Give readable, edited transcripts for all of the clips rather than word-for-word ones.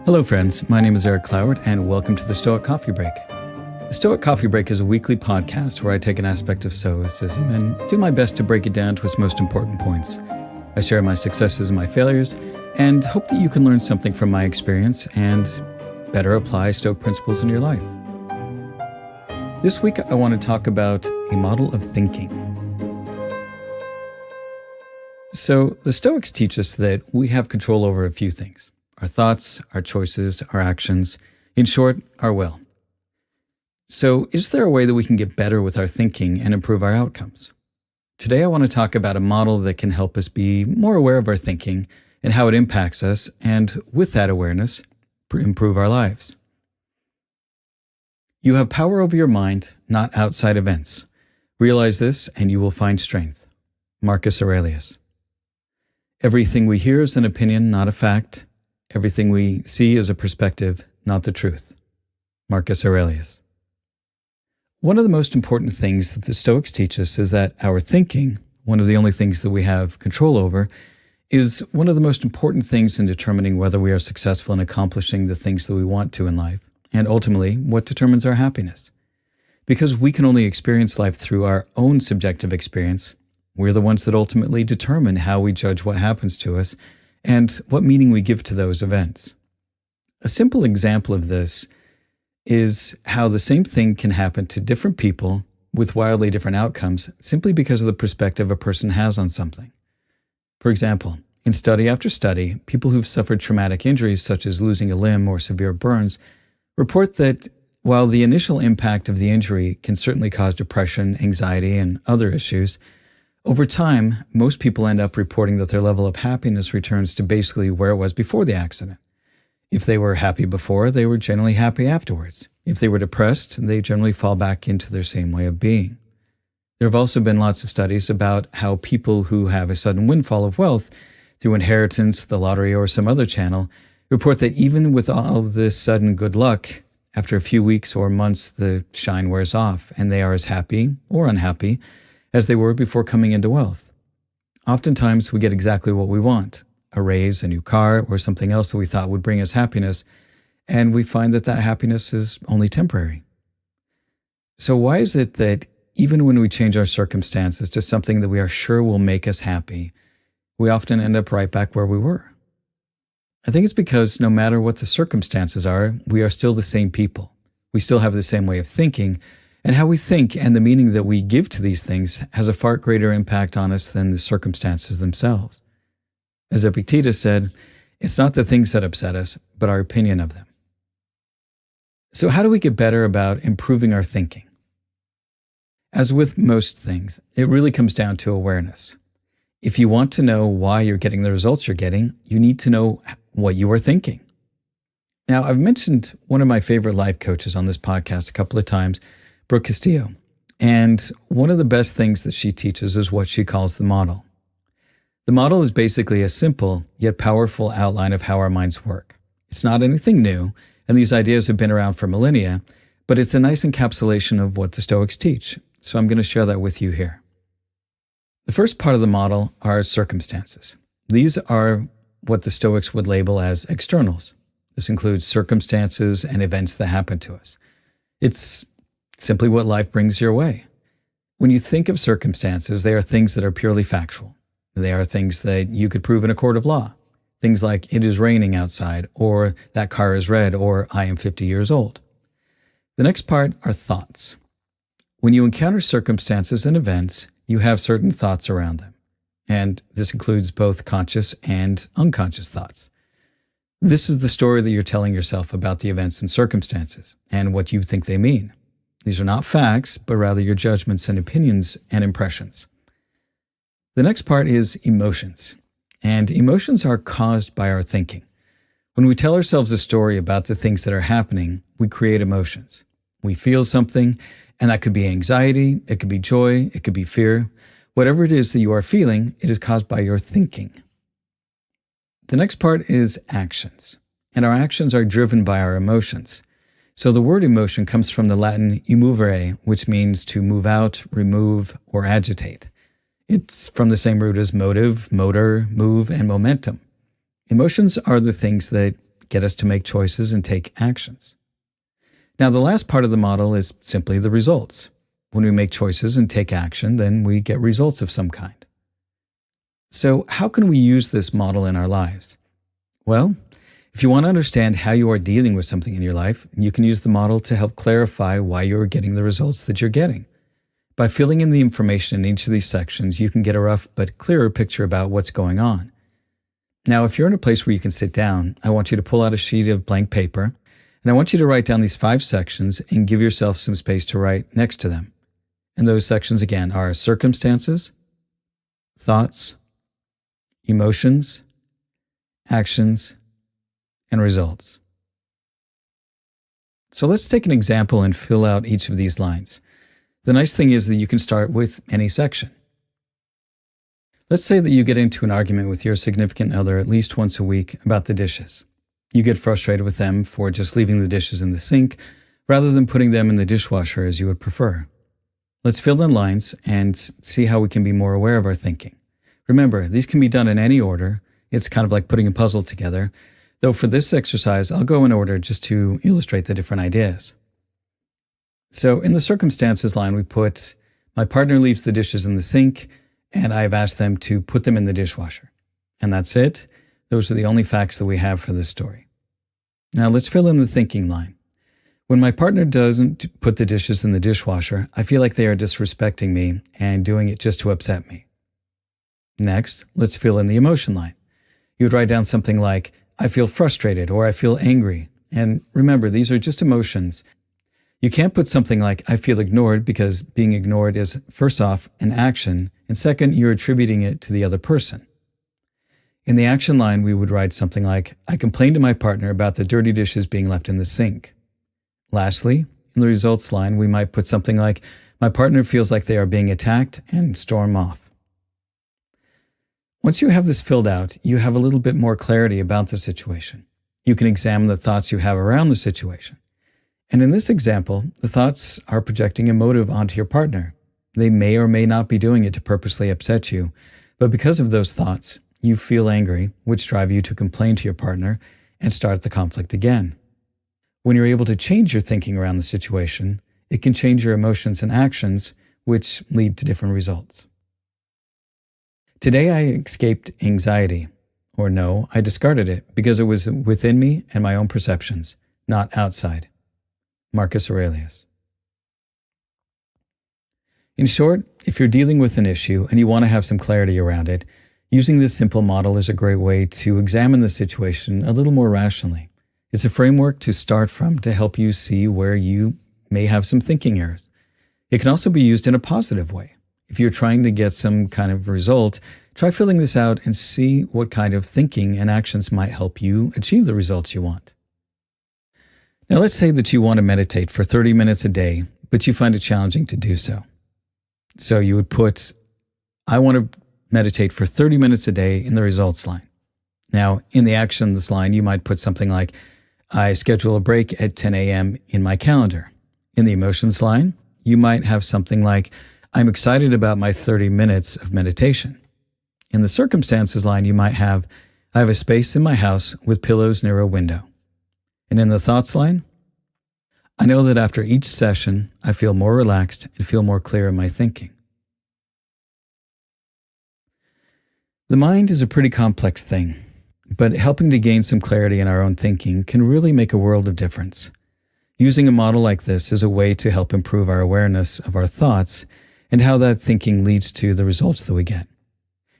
Hello friends, my name is Eric Cloward and welcome to the Stoic Coffee Break. The Stoic Coffee Break is a weekly podcast where I take an aspect of Stoicism and do my best to break it down to its most important points. I share my successes and my failures and hope that you can learn something from my experience and better apply Stoic principles in your life. This week I want to talk about a model of thinking. So the Stoics teach us that we have control over a few things. Our thoughts, our choices, our actions, in short, our will. So is there a way that we can get better with our thinking and improve our outcomes? Today I want to talk about a model that can help us be more aware of our thinking and how it impacts us, and with that awareness, improve our lives. You have power over your mind, not outside events. Realize this and you will find strength. Marcus Aurelius. Everything we hear is an opinion, not a fact. Everything we see is a perspective, not the truth. Marcus Aurelius. One of the most important things that the Stoics teach us is that our thinking, one of the only things that we have control over, is one of the most important things in determining whether we are successful in accomplishing the things that we want to in life, and ultimately what determines our happiness. Because we can only experience life through our own subjective experience, we're the ones that ultimately determine how we judge what happens to us and what meaning we give to those events. A simple example of this is how the same thing can happen to different people with wildly different outcomes simply because of the perspective a person has on something. For example, in study after study, people who've suffered traumatic injuries such as losing a limb or severe burns report that while the initial impact of the injury can certainly cause depression, anxiety, and other issues, over time, most people end up reporting that their level of happiness returns to basically where it was before the accident. If they were happy before, they were generally happy afterwards. If they were depressed, they generally fall back into their same way of being. There have also been lots of studies about how people who have a sudden windfall of wealth through inheritance, the lottery, or some other channel report that even with all this sudden good luck, after a few weeks or months, the shine wears off and they are as happy or unhappy as they were before coming into wealth. Oftentimes, we get exactly what we want, a raise, a new car, or something else that we thought would bring us happiness, and we find that that happiness is only temporary. So why is it that even when we change our circumstances to something that we are sure will make us happy, we often end up right back where we were? I think it's because no matter what the circumstances are, we are still the same people. We still have the same way of thinking, and how we think and the meaning that we give to these things has a far greater impact on us than the circumstances themselves. As Epictetus said, it's not the things that upset us, but our opinion of them. So how do we get better about improving our thinking? As with most things, it really comes down to awareness. If you want to know why you're getting the results you're getting, you need to know what you are thinking. Now, I've mentioned one of my favorite life coaches on this podcast a couple of times, Brooke Castillo, and one of the best things that she teaches is what she calls the model. The model is basically a simple yet powerful outline of how our minds work. It's not anything new, and these ideas have been around for millennia, but it's a nice encapsulation of what the Stoics teach, so I'm going to share that with you here. The first part of the model are circumstances. These are what the Stoics would label as externals. This includes circumstances and events that happen to us. It's simply what life brings your way. When you think of circumstances, they are things that are purely factual. They are things that you could prove in a court of law. Things like it is raining outside, or that car is red, or I am 50 years old. The next part are thoughts. When you encounter circumstances and events, you have certain thoughts around them. And this includes both conscious and unconscious thoughts. This is the story that you're telling yourself about the events and circumstances and what you think they mean. These are not facts, but rather your judgments and opinions and impressions. The next part is emotions. And emotions are caused by our thinking. When we tell ourselves a story about the things that are happening, we create emotions. We feel something, and that could be anxiety, it could be joy, it could be fear. Whatever it is that you are feeling, it is caused by your thinking. The next part is actions. And our actions are driven by our emotions. So the word emotion comes from the Latin emovere, which means to move out, remove, or agitate. It's from the same root as motive, motor, move, and momentum. Emotions are the things that get us to make choices and take actions. Now, the last part of the model is simply the results. When we make choices and take action, then we get results of some kind. So, how can we use this model in our lives? Well, if you want to understand how you are dealing with something in your life, you can use the model to help clarify why you are getting the results that you're getting. By filling in the information in each of these sections, you can get a rough but clearer picture about what's going on. Now, if you're in a place where you can sit down, I want you to pull out a sheet of blank paper, and I want you to write down these 5 sections and give yourself some space to write next to them. And those sections, again, are circumstances, thoughts, emotions, actions, and results. So let's take an example and fill out each of these lines. The nice thing is that you can start with any section. Let's say that you get into an argument with your significant other at least once a week about the dishes. You get frustrated with them for just leaving the dishes in the sink rather than putting them in the dishwasher as you would prefer. Let's fill in lines and see how we can be more aware of our thinking. Remember, these can be done in any order. It's kind of like putting a puzzle together. Though for this exercise, I'll go in order just to illustrate the different ideas. So in the circumstances line, we put, my partner leaves the dishes in the sink, and I've asked them to put them in the dishwasher. And that's it. Those are the only facts that we have for this story. Now let's fill in the thinking line. When my partner doesn't put the dishes in the dishwasher, I feel like they are disrespecting me and doing it just to upset me. Next, let's fill in the emotion line. You would write down something like, I feel frustrated or I feel angry. And remember, these are just emotions. You can't put something like, I feel ignored, because being ignored is, first off, an action, and second, you're attributing it to the other person. In the action line, we would write something like, I complained to my partner about the dirty dishes being left in the sink. Lastly, in the results line, we might put something like, my partner feels like they are being attacked, and storm off. Once you have this filled out, you have a little bit more clarity about the situation. You can examine the thoughts you have around the situation. And in this example, the thoughts are projecting a motive onto your partner. They may or may not be doing it to purposely upset you, but because of those thoughts, you feel angry, which drive you to complain to your partner and start the conflict again. When you're able to change your thinking around the situation, it can change your emotions and actions, which lead to different results. Today I escaped anxiety. Or no, I discarded it because it was within me and my own perceptions, not outside. Marcus Aurelius. In short, if you're dealing with an issue and you want to have some clarity around it, using this simple model is a great way to examine the situation a little more rationally. It's a framework to start from to help you see where you may have some thinking errors. It can also be used in a positive way. If you're trying to get some kind of result, try filling this out and see what kind of thinking and actions might help you achieve the results you want. Now let's say that you want to meditate for 30 minutes a day, but you find it challenging to do so. So you would put, I want to meditate for 30 minutes a day in the results line. Now, in the actions line, you might put something like, I schedule a break at 10 a.m. in my calendar. In the emotions line, you might have something like, I'm excited about my 30 minutes of meditation. In the circumstances line, you might have, I have a space in my house with pillows near a window. And in the thoughts line, I know that after each session, I feel more relaxed and feel more clear in my thinking. The mind is a pretty complex thing, but helping to gain some clarity in our own thinking can really make a world of difference. Using a model like this is a way to help improve our awareness of our thoughts and how that thinking leads to the results that we get.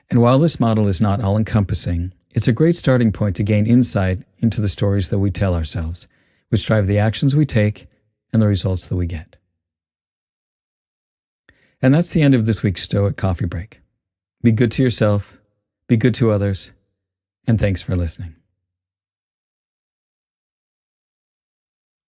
And while this model is not all-encompassing, it's a great starting point to gain insight into the stories that we tell ourselves, which drive the actions we take and the results that we get. And that's the end of this week's Stoic Coffee Break. Be good to yourself, be good to others, and thanks for listening.